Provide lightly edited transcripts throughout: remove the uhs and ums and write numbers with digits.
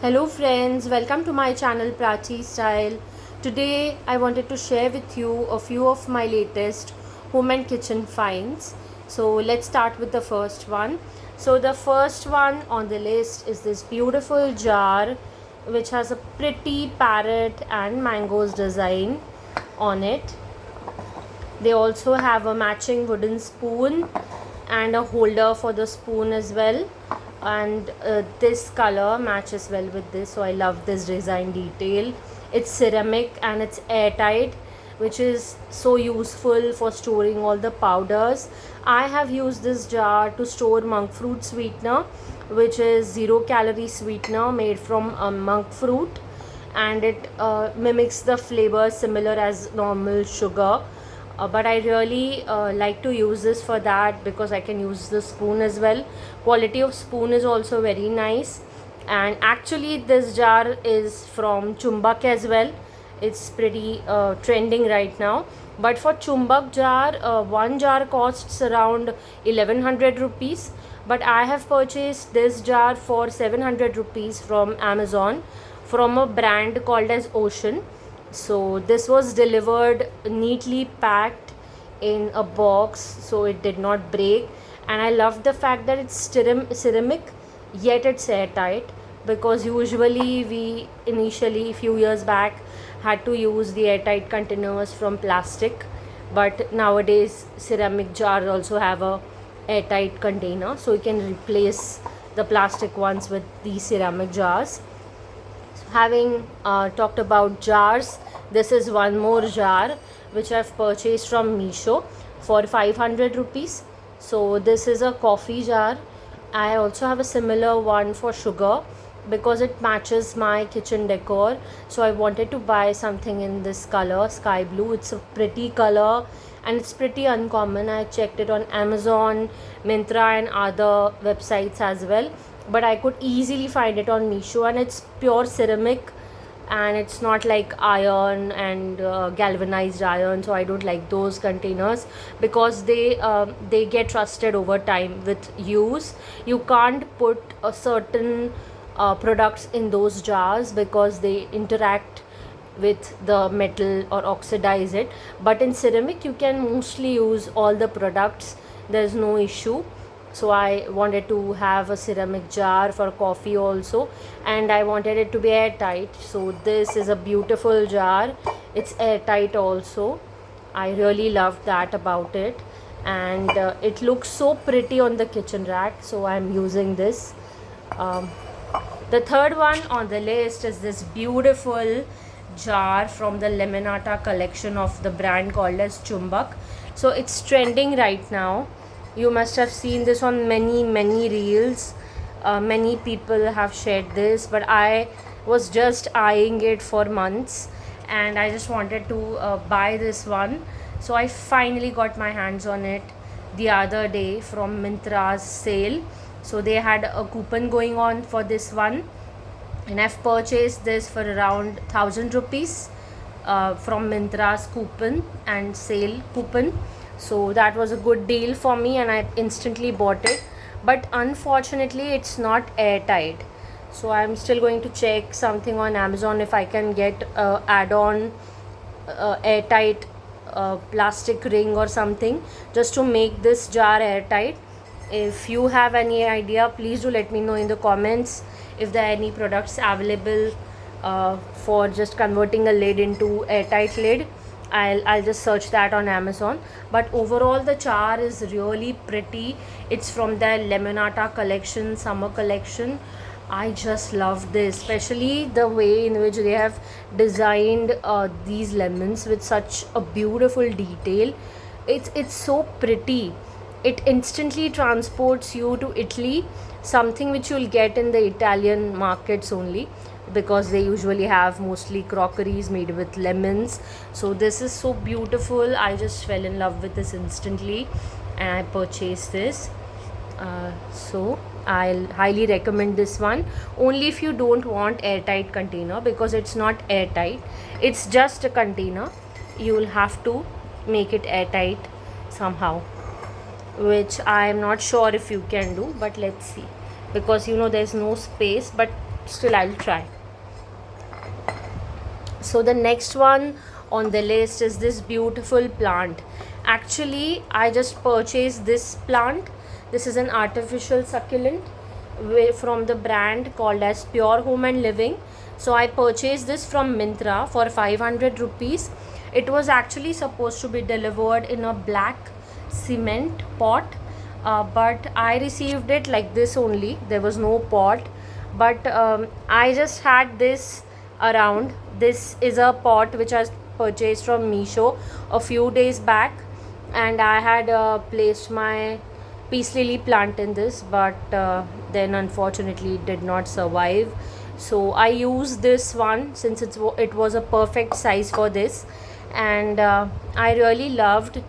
Hello friends, welcome to my channel Prachi Style. Today I wanted to share with you a few of my latest home and kitchen finds. So let's start with the first one. So the first one on the list is this beautiful jar which has a pretty parrot and mangoes design on it. They also have a matching wooden spoon and a holder for the spoon as well, and this color matches well with this, so I love this design detail. It's ceramic and it's airtight, which is so useful for storing all the powders. I have used this jar to store monk fruit sweetener, which is 0 calorie sweetener made from monk fruit, and it mimics the flavor similar as normal sugar. But I really like to use this for that because I can use the spoon as well. Quality of spoon is also very nice, and actually this jar is from Chumbak as well. It's pretty trending right now. But for Chumbak jar, one jar costs around 1100 rupees, but I have purchased this jar for 700 rupees from Amazon from a brand called as Ocean. So this was delivered neatly packed in a box, so it did not break. And I love the fact that it's ceramic yet it's airtight, because usually we initially few years back had to use the airtight containers from plastic, but nowadays ceramic jars also have a airtight container, so you can replace the plastic ones with these ceramic jars. Having talked about jars, this is one more jar which I've purchased from Meesho for 500 rupees. So this is a coffee jar. I also have a similar one for sugar because it matches my kitchen decor. So I wanted to buy something in this color, sky blue. It's a pretty color and it's pretty uncommon. I checked it on Amazon, Myntra and other websites as well, but I could easily find it on Meesho, and it's pure ceramic and it's not like iron and galvanized iron, so I don't like those containers because they get rusted over time with use. You can't put a certain products in those jars because they interact with the metal or oxidize it, but in ceramic you can mostly use all the products, there's no issue. So I wanted to have a ceramic jar for coffee also, and I wanted it to be airtight. So this is a beautiful jar, it's airtight also. I really love that about it, and it looks so pretty on the kitchen rack, so I'm using this. um, the third one on the list is this beautiful jar from the Lemonata collection of the brand called as Chumbak. So it's trending right now. You must have seen this on many reels. Many people have shared this, but I was just eyeing it for months and I just wanted to buy this one. So I finally got my hands on it the other day from Myntra's sale. So they had a coupon going on for this one, and I've purchased this for around 1000 rupees from Myntra's coupon and sale coupon. So that was a good deal for me and I instantly bought it. But unfortunately it's not airtight, so I'm still going to check something on Amazon if I can get add-on airtight plastic ring or something just to make this jar airtight. If you have any idea, please do let me know in the comments if there are any products available for just converting a lid into airtight lid. I'll just search that on Amazon. But overall the jar is really pretty. It's from their Lemonata collection, summer collection. I just love this, especially the way in which they have designed these lemons with such a beautiful detail. It's so pretty. It instantly transports you to Italy, something which you'll get in the Italian markets only, because they usually have mostly crockeries made with lemons. So this is so beautiful. I just fell in love with this instantly and I purchased this. So I'll highly recommend this one, only if you don't want airtight container, because it's not airtight, it's just a container. You will have to make it airtight somehow, which I am not sure if you can do, but let's see, because there's no space. But still I'll try. So the next one on the list is this beautiful plant. Actually, I just purchased this plant. This is an artificial succulent from the brand called as Pure Home and Living. So I purchased this from Myntra for 500 rupees. It was actually supposed to be delivered in a black cement pot, but I received it like this only. There was no pot, but I just had this around. This is a pot which I purchased from Meesho a few days back, and I had placed my peace lily plant in this, but then unfortunately it did not survive. So I used this one since it was a perfect size for this, and I really loved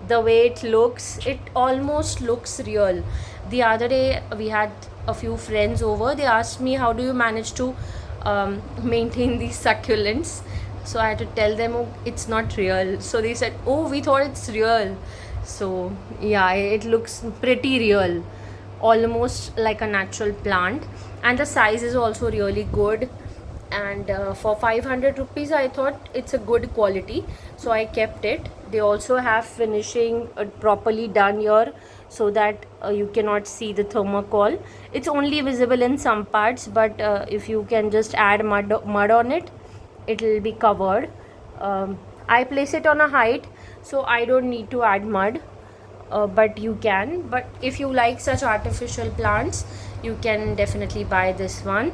the way it looks. It almost looks real. The other day we had a few friends over. They asked me, how do you manage to maintain these succulents? So I had to tell them, oh, it's not real. So they said, oh, we thought it's real. So yeah, it looks pretty real, almost like a natural plant, and the size is also really good. And for 500 rupees I thought it's a good quality, so I kept it. They also have finishing properly done here, so that you cannot see the thermocol. It's only visible in some parts, but if you can just add mud on it, it will be covered. I place it on a height, so I don't need to add mud, but you can. But if you like such artificial plants, you can definitely buy this one.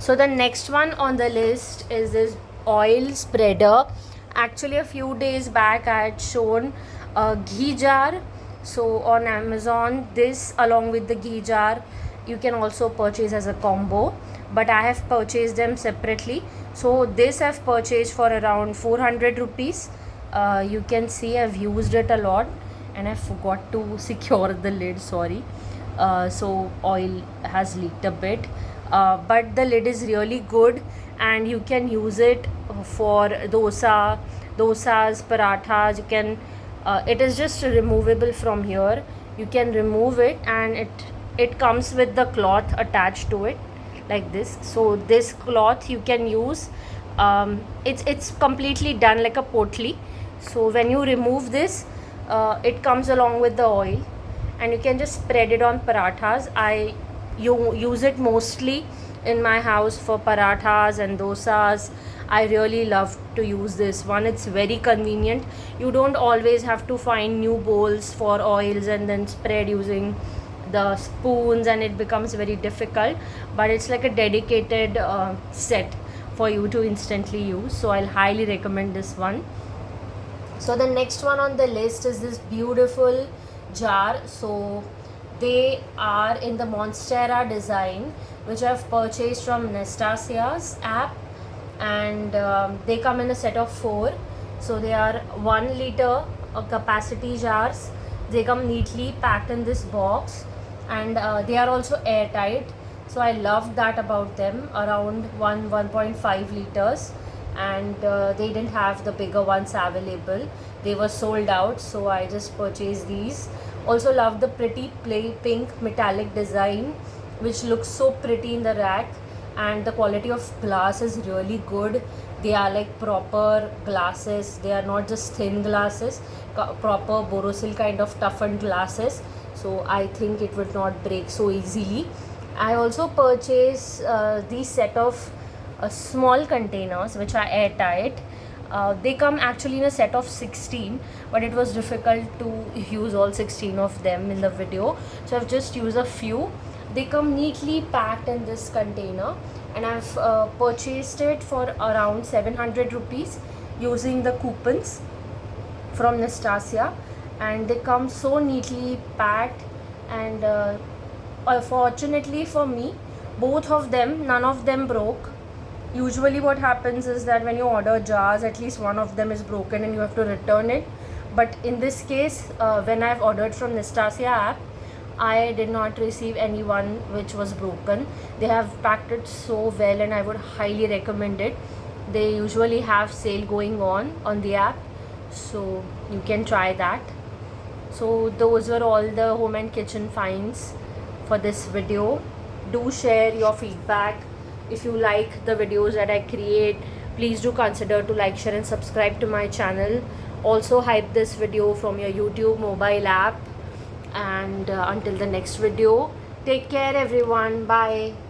So the next one on the list is this oil spreader. Actually, a few days back I had shown a ghee jar. So on Amazon, this along with the ghee jar you can also purchase as a combo, but I have purchased them separately. So this I've purchased for around 400 rupees. You can see I've used it a lot, and I forgot to secure the lid, sorry. So oil has leaked a bit, but the lid is really good, and you can use it for dosas, parathas. You can it is just removable from here. You can remove it, and it comes with the cloth attached to it like this. So this cloth you can use. It's completely done like a potli. So when you remove this, it comes along with the oil, and you can just spread it on parathas. You use it mostly in my house for parathas and dosas. I really love to use this one. It's very convenient. You don't always have to find new bowls for oils and then spread using the spoons, and it becomes very difficult. But it's like a dedicated set for you to instantly use. So I'll highly recommend this one. So the next one on the list is this beautiful jar. So they are in the Monstera design, which I've purchased from Nestasia's app, and they come in a set of 4. So they are 1 liter capacity jars. They come neatly packed in this box, and they are also airtight. So I love that about them. Around 1.5 liters, and they didn't have the bigger ones available. They were sold out, so I just purchased these. Also love the pretty pink metallic design, which looks so pretty in the rack, and the quality of glass is really good. They are like proper glasses. They are not just thin glasses, proper Borosil kind of toughened glasses. So I think it would not break so easily. I also purchased these set of small containers which are airtight. They come actually in a set of 16, but it was difficult to use all 16 of them in the video, so I've just used a few. They come neatly packed in this container, and I've purchased it for around 700 rupees using the coupons from Nastasia, and they come so neatly packed. And fortunately for me, both of them, none of them broke. Usually what happens is that when you order jars, at least one of them is broken and you have to return it. But in this case, when I've ordered from Nastasia app, I did not receive any one which was broken. They have packed it so well, and I would highly recommend it. They usually have sale going on the app, so you can try that. So those were all the home and kitchen finds for this video. do share your feedback. If you like the videos that I create, please do consider to like, share and subscribe to my channel. Also hype this video from your YouTube mobile app. And until the next video, take care everyone. Bye.